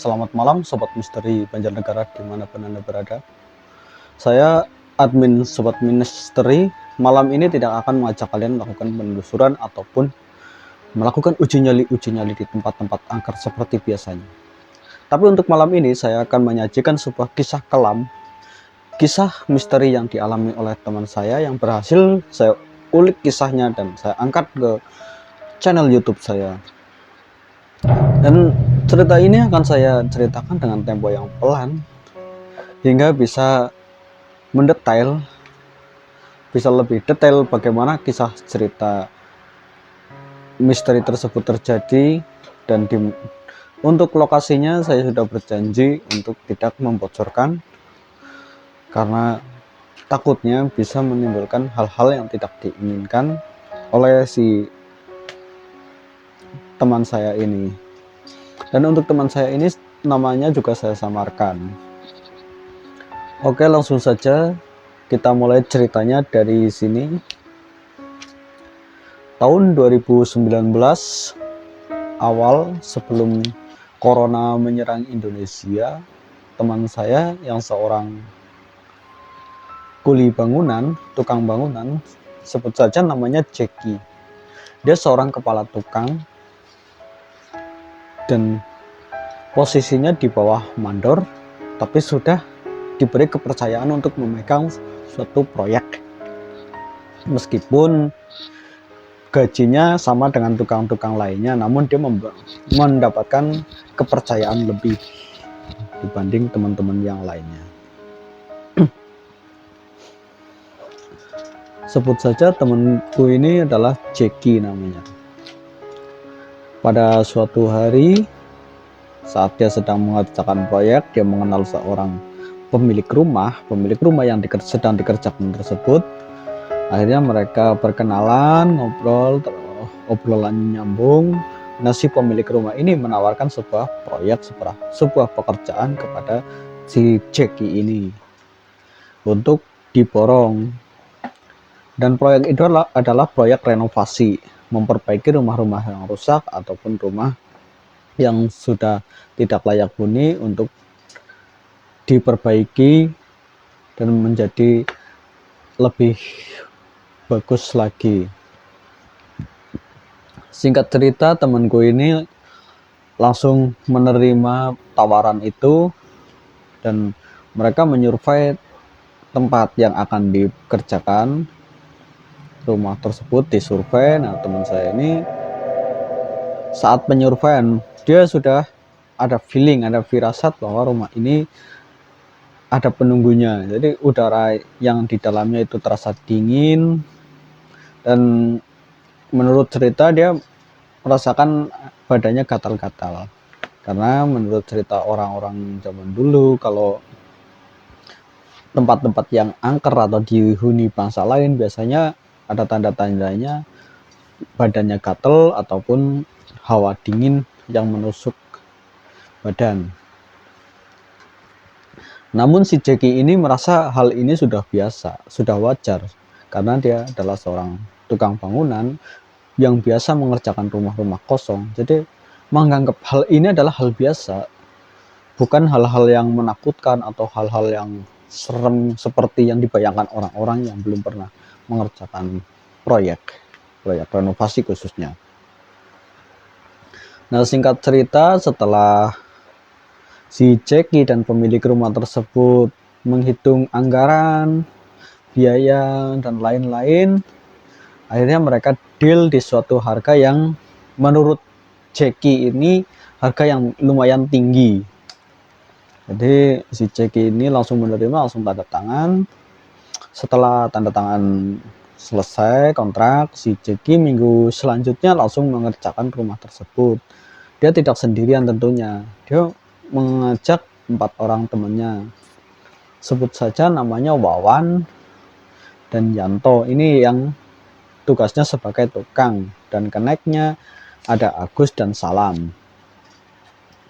Selamat malam Sobat Misteri Banjarnegara dimanapun Anda berada. Saya admin Sobat Misteri. Malam ini tidak akan mengajak kalian melakukan penelusuran ataupun melakukan uji nyali di tempat-tempat angker seperti biasanya. Tapi untuk malam ini saya akan menyajikan sebuah kisah kelam, kisah misteri yang dialami oleh teman saya yang berhasil saya ulik kisahnya dan saya angkat ke channel YouTube saya. Dan cerita ini akan saya ceritakan dengan tempo yang pelan hingga bisa mendetail, bisa lebih detail bagaimana kisah cerita misteri tersebut terjadi. Dan untuk lokasinya saya sudah berjanji untuk tidak membocorkan karena takutnya bisa menimbulkan hal-hal yang tidak diinginkan oleh si teman saya ini. Dan untuk teman saya ini namanya juga saya samarkan. Oke, langsung saja kita mulai ceritanya dari sini. Tahun 2019 awal, sebelum corona menyerang Indonesia, teman saya yang seorang kuli bangunan, tukang bangunan, sebut saja namanya Jeki. Dia seorang kepala tukang dan posisinya di bawah mandor, tapi sudah diberi kepercayaan untuk memegang suatu proyek. Meskipun gajinya sama dengan tukang-tukang lainnya, namun dia mendapatkan kepercayaan lebih dibanding teman-teman yang lainnya. Sebut saja temanku ini adalah Jeki namanya. Pada suatu hari saat dia sedang mengerjakan proyek, dia mengenal seorang pemilik rumah yang sedang dikerjakan tersebut. Akhirnya mereka berkenalan, ngobrol, obrolan nyambung. Nah, si pemilik rumah ini menawarkan sebuah proyek, sebuah pekerjaan kepada si Jeki ini untuk diborong. Dan proyek itu adalah proyek renovasi, memperbaiki rumah-rumah yang rusak ataupun rumah yang sudah tidak layak huni untuk diperbaiki dan menjadi lebih bagus lagi. Singkat cerita, temanku ini langsung menerima tawaran itu dan mereka menyurvei tempat yang akan dikerjakan. Rumah tersebut disurvei. Nah, teman saya ini saat penyurveian dia sudah ada feeling, ada firasat bahwa rumah ini ada penunggunya. Jadi udara yang di dalamnya itu terasa dingin, dan menurut cerita dia merasakan badannya gatal-gatal. Karena menurut cerita orang-orang zaman dulu, kalau tempat-tempat yang angker atau dihuni bangsa lain biasanya ada tanda-tandanya badannya gatal ataupun hawa dingin yang menusuk badan. Namun si Jeki ini merasa hal ini sudah biasa, sudah wajar, karena dia adalah seorang tukang bangunan yang biasa mengerjakan rumah-rumah kosong. Jadi menganggap hal ini adalah hal biasa, bukan hal-hal yang menakutkan atau hal-hal yang serem seperti yang dibayangkan orang-orang yang belum pernah mengerjakan proyek renovasi khususnya. Nah, singkat cerita, setelah si Jeki dan pemilik rumah tersebut menghitung anggaran, biaya, dan lain-lain, akhirnya mereka deal di suatu harga yang menurut Jeki ini harga yang lumayan tinggi. Jadi si Jeki ini langsung menerima, langsung tanda tangan. Setelah tanda tangan selesai kontrak, si Jeki minggu selanjutnya langsung mengerjakan rumah tersebut. Dia tidak sendirian tentunya, dia mengajak 4 orang temannya. Sebut saja namanya Wawan dan Yanto. Ini yang tugasnya sebagai tukang, dan keneknya ada Agus dan Salam.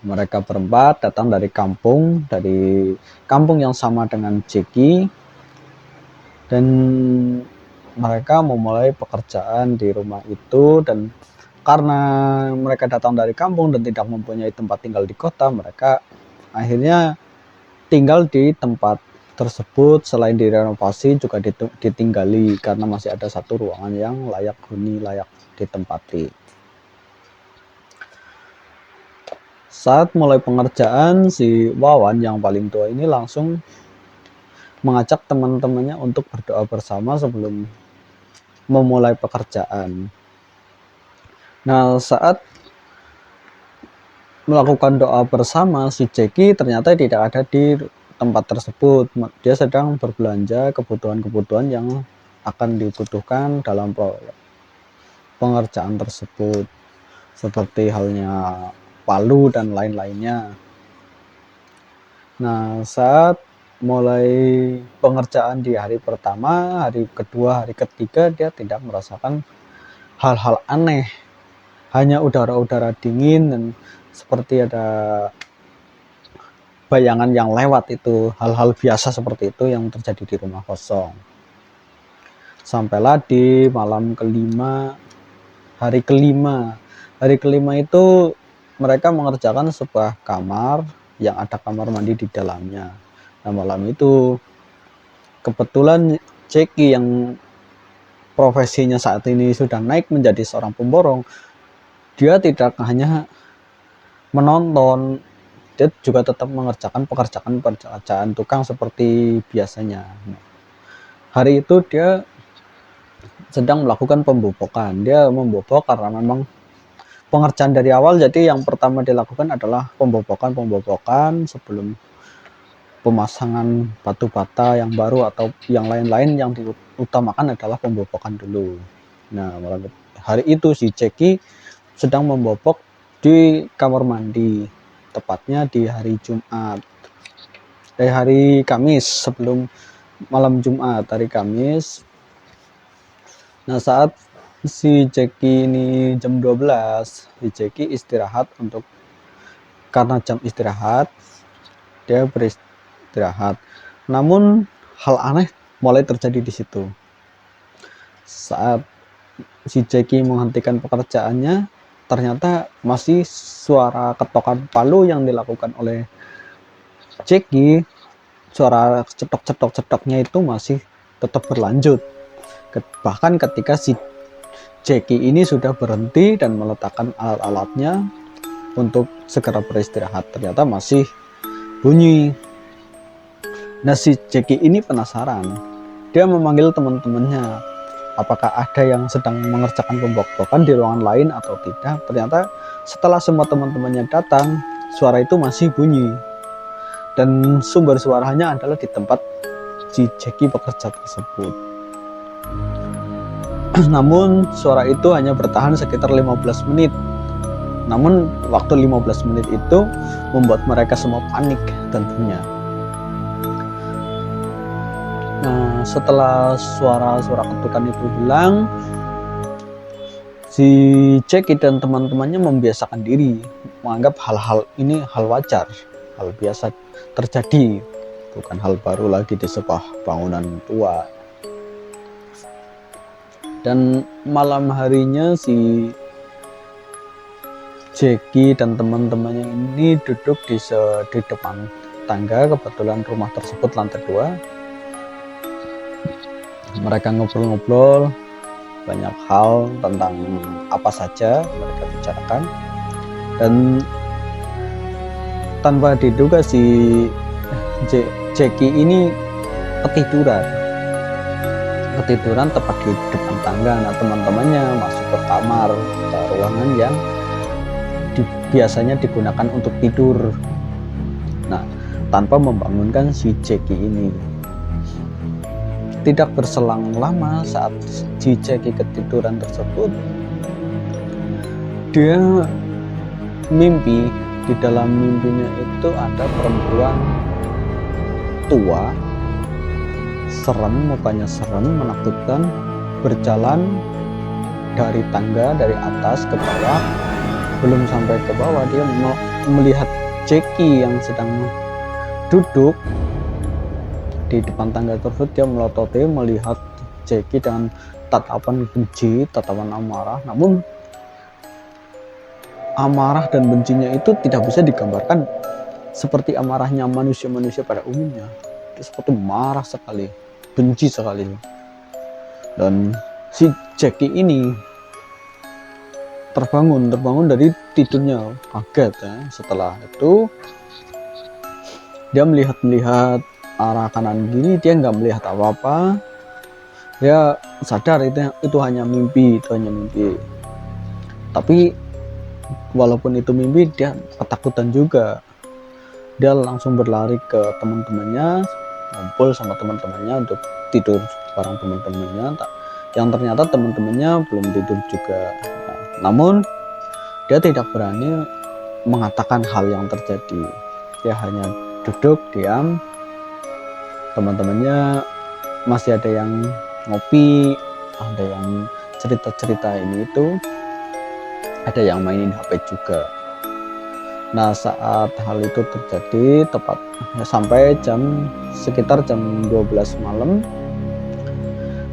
Mereka berempat datang dari kampung yang sama dengan Jeki, dan mereka memulai pekerjaan di rumah itu. Dan karena mereka datang dari kampung dan tidak mempunyai tempat tinggal di kota, mereka akhirnya tinggal di tempat tersebut. Selain direnovasi juga ditinggali karena masih ada satu ruangan yang layak huni, layak ditempati. Saat mulai pengerjaan, si Wawan yang paling tua ini langsung mengajak teman-temannya untuk berdoa bersama sebelum memulai pekerjaan. Nah, saat melakukan doa bersama, si Jeki ternyata tidak ada di tempat tersebut. Dia sedang berbelanja kebutuhan-kebutuhan yang akan dibutuhkan dalam pengerjaan tersebut, seperti halnya palu dan lain-lainnya. Nah, saat mulai pengerjaan di hari pertama, hari kedua, hari ketiga, dia tidak merasakan hal-hal aneh. Hanya udara-udara dingin dan seperti ada bayangan yang lewat. Itu hal-hal biasa seperti itu yang terjadi di rumah kosong. Sampailah di malam kelima, hari kelima itu mereka mengerjakan sebuah kamar yang ada kamar mandi di dalamnya. Nah, malam itu kebetulan Jeki yang profesinya saat ini sudah naik menjadi seorang pemborong, dia tidak hanya menonton, dia juga tetap mengerjakan pekerjaan tukang seperti biasanya. Hari itu dia sedang melakukan pembobokan. Dia membobok karena memang pengerjaan dari awal, jadi yang pertama dilakukan adalah pembobokan sebelum pemasangan batu bata yang baru atau yang lain-lain. Yang diutamakan adalah pembobokan dulu. Nah, hari itu si Jeki sedang membobok di kamar mandi, tepatnya di hari Jumat, hari Kamis, sebelum malam Jumat, hari Kamis. Nah, saat si Jeki ini jam 12, si Jeki istirahat karena jam istirahat, dia beristirahat. Namun hal aneh mulai terjadi di situ. Saat si Jeki menghentikan pekerjaannya, ternyata masih suara ketokan palu yang dilakukan oleh Jeki, suara cetok-cetok-cetoknya itu masih tetap berlanjut. Bahkan ketika si Jeki ini sudah berhenti dan meletakkan alat-alatnya untuk segera beristirahat, ternyata masih bunyi. Nah, si Jeki ini penasaran. Dia memanggil teman-temannya, apakah ada yang sedang mengerjakan pembobokan di ruangan lain atau tidak. Ternyata setelah semua teman-temannya datang, suara itu masih bunyi. Dan sumber suaranya adalah di tempat si Jeki bekerja tersebut. Namun suara itu hanya bertahan sekitar 15 menit. Namun waktu 15 menit itu membuat mereka semua panik tentunya. Nah, setelah suara-suara ketukan itu hilang, si Jeki dan teman-temannya membiasakan diri, menganggap hal-hal ini hal wajar, hal biasa terjadi, bukan hal baru lagi di sebuah bangunan tua. Dan malam harinya si Jeki dan teman-temannya ini duduk di depan tangga. Kebetulan rumah tersebut lantai 2. Mereka ngobrol-ngobrol banyak hal tentang apa saja mereka bicarakan. Dan tanpa diduga si Jeki ini ketiduran tepat di depan tangga. Nah, teman-temannya masuk ke kamar, ke ruangan yang biasanya digunakan untuk tidur. Nah, tanpa membangunkan si Jeki ini. Tidak berselang lama, saat si Jeki ketiduran tersebut, dia mimpi. Di dalam mimpinya itu ada perempuan tua, serem, mukanya serem, menakutkan, berjalan dari tangga, dari atas ke bawah. Belum sampai ke bawah, dia melihat Jeki yang sedang duduk di depan tangga tersebut. Dia melototi melihat Jeki dengan tatapan benci, tatapan amarah. Namun amarah dan bencinya itu tidak bisa digambarkan seperti amarahnya manusia-manusia pada umumnya. Dia seperti marah sekali, benci sekali. Dan si Jackie ini terbangun dari tidurnya, kaget ya. Setelah itu dia melihat arah kanan kiri, dia nggak melihat apa-apa. Dia sadar itu hanya mimpi, Tapi walaupun itu mimpi, dia ketakutan juga. Dia langsung berlari ke teman-temannya, ngumpul sama teman-temannya untuk tidur bareng teman-temannya, yang ternyata teman-temannya belum tidur juga. Namun dia tidak berani mengatakan hal yang terjadi. Dia hanya duduk diam. Teman-temannya masih ada yang ngopi, ada yang cerita-cerita ini itu, ada yang mainin HP juga. Nah, saat hal itu terjadi tepat sampai sekitar jam 12 malam,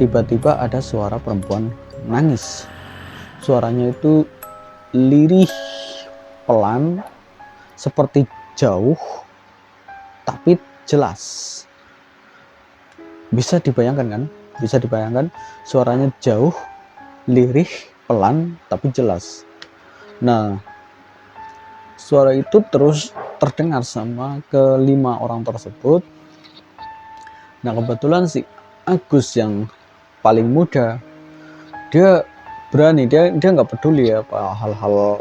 tiba-tiba ada suara perempuan nangis. Suaranya itu lirih, pelan, seperti jauh, tapi jelas. Bisa dibayangkan kan? Bisa dibayangkan suaranya jauh, lirih, pelan, tapi jelas. Nah, suara itu terus terdengar sama kelima orang tersebut. Nah, kebetulan si Agus yang paling muda, dia berani, dia nggak peduli apa hal-hal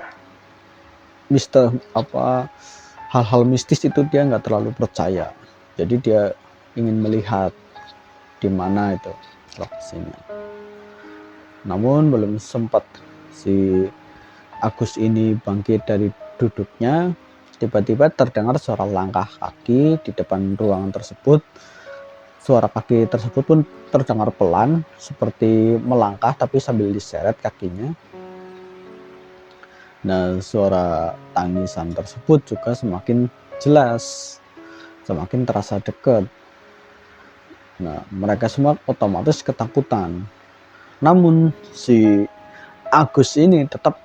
mistis itu dia nggak terlalu percaya. Jadi dia ingin melihat di mana itu lokasinya. Namun belum sempat si Agus ini bangkit dari duduknya, tiba-tiba terdengar suara langkah kaki di depan ruangan tersebut. Suara kaki tersebut pun terdengar pelan, seperti melangkah tapi sambil diseret kakinya. Nah, suara tangisan tersebut juga semakin jelas, semakin terasa dekat. Nah, mereka semua otomatis ketakutan. Namun si Agus ini tetap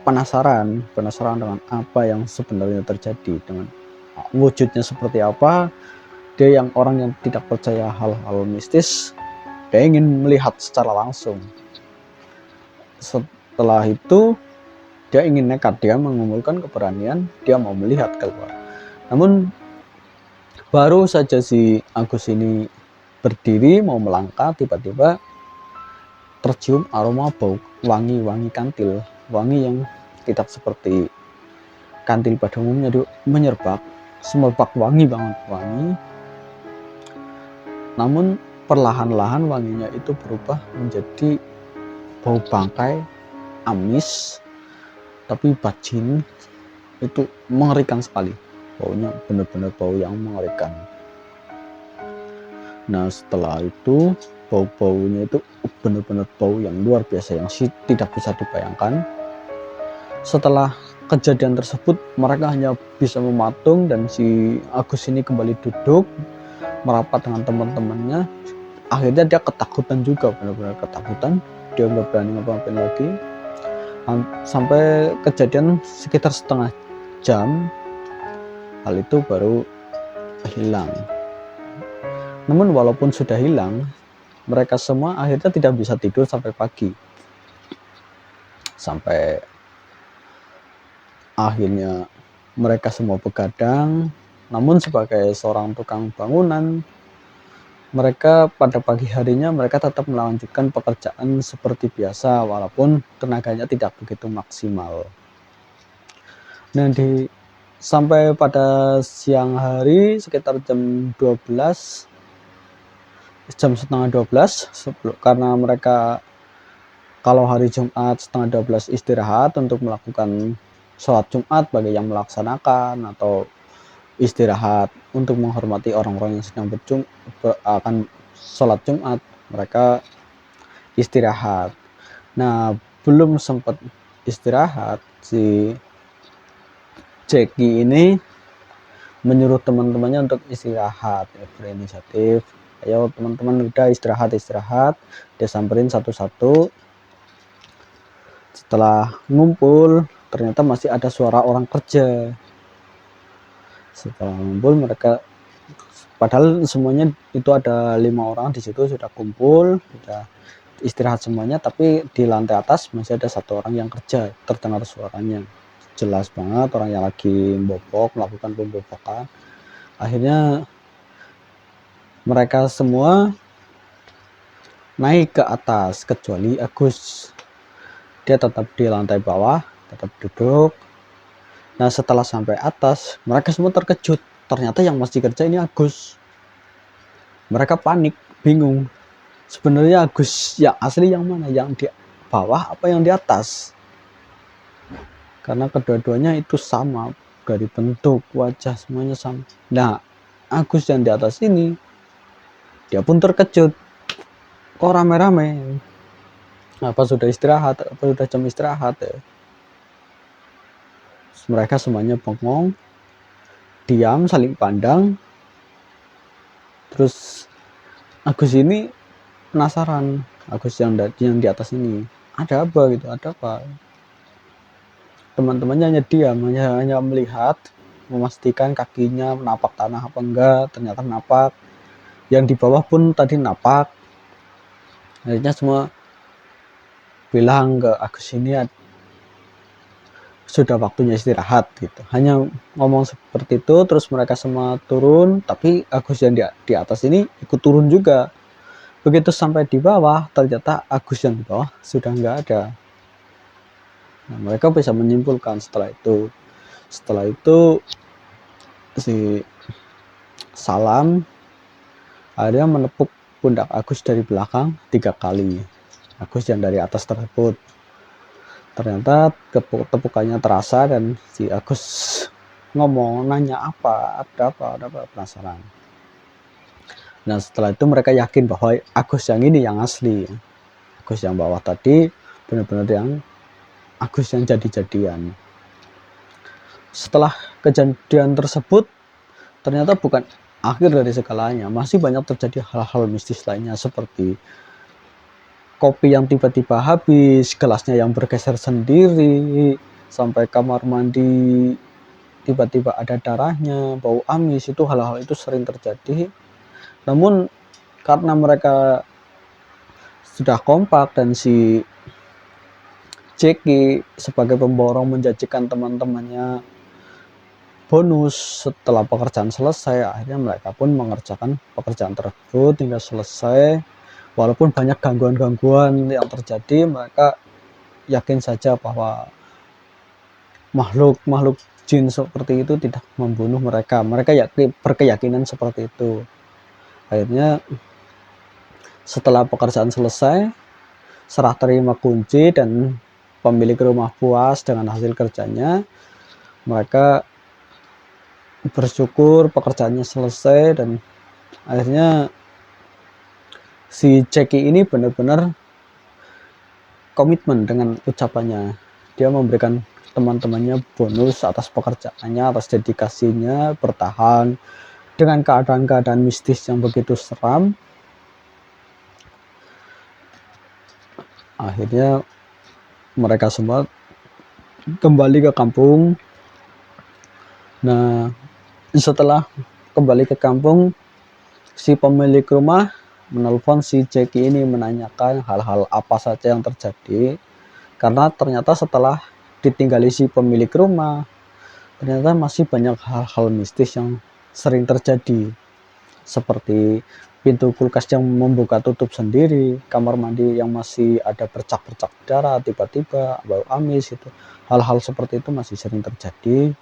penasaran dengan apa yang sebenarnya terjadi, dengan wujudnya seperti apa. Dia yang orang yang tidak percaya hal-hal mistis, dia ingin melihat secara langsung. Setelah itu dia ingin nekat, dia mengumpulkan keberanian, dia mau melihat keluar. Namun baru saja si Agus ini berdiri mau melangkah, tiba-tiba tercium aroma bau wangi kantil, wangi yang tidak seperti kantil pada umumnya, semerbak wangi banget, namun perlahan-lahan wanginya itu berubah menjadi bau bangkai, amis, tapi bajin. Itu mengerikan sekali, baunya benar-benar bau yang mengerikan. Nah, setelah itu bau-baunya itu benar-benar bau yang luar biasa, yang tidak bisa dibayangkan. Setelah kejadian tersebut, mereka hanya bisa mematung, dan si Agus ini kembali duduk merapat dengan teman-temannya. Akhirnya dia ketakutan juga, benar-benar ketakutan. Dia nggak berani ngapa-ngapain lagi. Sampai kejadian sekitar setengah jam, hal itu baru hilang. Namun walaupun sudah hilang, mereka semua akhirnya tidak bisa tidur sampai pagi. Sampai akhirnya mereka semua begadang. Namun sebagai seorang tukang bangunan, mereka pada pagi harinya mereka tetap melanjutkan pekerjaan seperti biasa, walaupun tenaganya tidak begitu maksimal. Nah, sampai pada siang hari sekitar jam 12, jam setengah 12, karena mereka kalau hari Jumat setengah 12 istirahat untuk melakukan sholat Jumat bagi yang melaksanakan, atau istirahat untuk menghormati orang-orang yang sedang akan sholat Jumat, mereka istirahat. Nah, belum sempat istirahat, si Jackie ini menyuruh teman-temannya untuk istirahat, berinisiatif, ayo teman-teman udah istirahat. Dia samperin satu-satu. Setelah ngumpul, ternyata masih ada suara orang kerja. Setelah ngumpul mereka, padahal semuanya itu ada 5 orang di situ sudah kumpul, sudah istirahat semuanya, tapi di lantai atas masih ada 1 orang yang kerja, terdengar suaranya jelas banget, orang yang lagi bobok, melakukan pembobokan. Akhirnya mereka semua naik ke atas kecuali Agus. Dia tetap di lantai bawah, tetap duduk. Nah, setelah sampai atas, mereka semua terkejut, ternyata yang masih kerja ini Agus. Mereka panik, bingung, sebenarnya Agus yang asli yang mana, yang di bawah apa yang di atas, karena kedua-duanya itu sama dari bentuk, wajah, semuanya sama. Nah, Agus yang di atas ini, dia pun terkejut, kok rame-rame, apa sudah istirahat, apa sudah jam istirahat ya. Mereka semuanya bengong, diam, saling pandang. Terus Agus ini penasaran, Agus yang di atas ini ada apa gitu, ada apa. Teman-temannya hanya diam, hanya melihat, memastikan kakinya menapak tanah apa enggak, ternyata napak. Yang di bawah pun tadi napak. Akhirnya semua bilang ke Agus ini sudah waktunya istirahat gitu. Hanya ngomong seperti itu, terus mereka semua turun, tapi Agus yang di atas ini ikut turun juga. Begitu sampai di bawah, ternyata Agus yang di bawah sudah nggak ada. Nah, mereka bisa menyimpulkan setelah itu si Salam akhirnya menepuk pundak Agus dari belakang 3 kali. Agus yang dari atas tersebut, ternyata tepukannya terasa dan si Agus ngomong, nanya apa, ada apa, penasaran. Nah, setelah itu mereka yakin bahwa Agus yang ini yang asli. Agus yang bawah tadi benar-benar yang Agus yang jadi-jadian. Setelah kejadian tersebut, ternyata bukan akhir dari segalanya, masih banyak terjadi hal-hal mistis lainnya, seperti kopi yang tiba-tiba habis, gelasnya yang bergeser sendiri, sampai kamar mandi tiba-tiba ada darahnya, bau amis. Itu hal-hal itu sering terjadi. Namun karena mereka sudah kompak dan si Jeki sebagai pemborong menjanjikan teman-temannya bonus setelah pekerjaan selesai, akhirnya mereka pun mengerjakan pekerjaan tersebut hingga selesai. Walaupun banyak gangguan-gangguan yang terjadi, mereka yakin saja bahwa makhluk jin seperti itu tidak membunuh mereka. Mereka berkeyakinan seperti itu. Akhirnya setelah pekerjaan selesai, serah terima kunci dan pemilik rumah puas dengan hasil kerjanya, mereka bersyukur pekerjaannya selesai. Dan akhirnya si Jeki ini benar-benar komitmen dengan ucapannya. Dia memberikan teman-temannya bonus atas pekerjaannya, atas dedikasinya bertahan dengan keadaan-keadaan mistis yang begitu seram. Akhirnya mereka semua kembali ke kampung. Nah, setelah kembali ke kampung, si pemilik rumah menelpon si Jeki ini menanyakan hal-hal apa saja yang terjadi, karena ternyata setelah ditinggali si pemilik rumah, ternyata masih banyak hal-hal mistis yang sering terjadi, seperti pintu kulkas yang membuka tutup sendiri, kamar mandi yang masih ada bercak-bercak darah tiba-tiba, bau amis. Itu hal-hal seperti itu masih sering terjadi.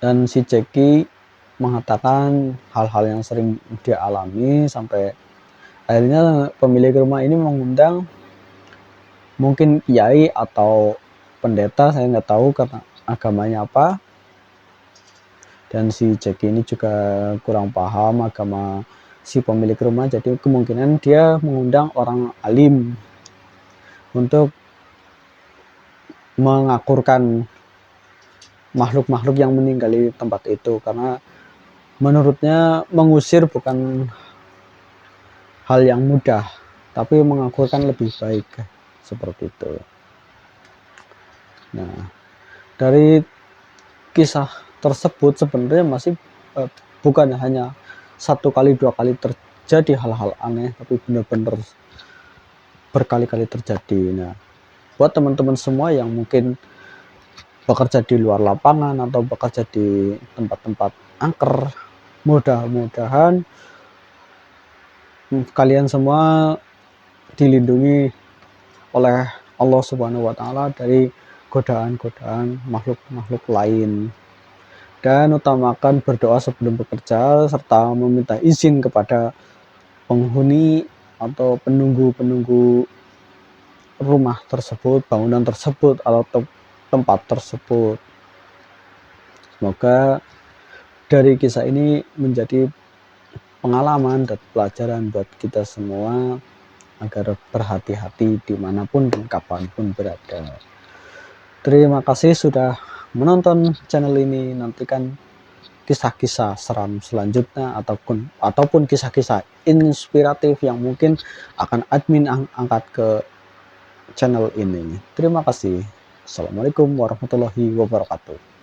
Dan si Jeki mengatakan hal-hal yang sering dia alami, sampai akhirnya pemilik rumah ini mengundang mungkin kiai atau pendeta, saya nggak tahu karena agamanya apa. Dan si Jeki ini juga kurang paham agama si pemilik rumah, jadi kemungkinan dia mengundang orang alim untuk mengakurkan makhluk-makhluk yang meninggali tempat itu, karena menurutnya mengusir bukan hal yang mudah, tapi mengakurkan lebih baik, seperti itu. Nah, dari kisah tersebut sebenarnya masih bukan hanya 1 kali 2 kali terjadi hal-hal aneh, tapi benar-benar berkali-kali terjadi. Nah, buat teman-teman semua yang mungkin bekerja di luar lapangan atau bekerja di tempat-tempat angker, mudah-mudahan kalian semua dilindungi oleh Allah Subhanahu wa Ta'ala dari godaan-godaan makhluk-makhluk lain, dan utamakan berdoa sebelum bekerja serta meminta izin kepada penghuni atau penunggu rumah tersebut, bangunan tersebut, atau tempat tersebut. Semoga dari kisah ini menjadi pengalaman dan pelajaran buat kita semua agar berhati-hati dimanapun dan kapanpun berada. Terima kasih sudah menonton channel ini. Nantikan kisah-kisah seram selanjutnya ataupun kisah-kisah inspiratif yang mungkin akan admin angkat ke channel ini. Terima kasih. Assalamualaikum warahmatullahi wabarakatuh.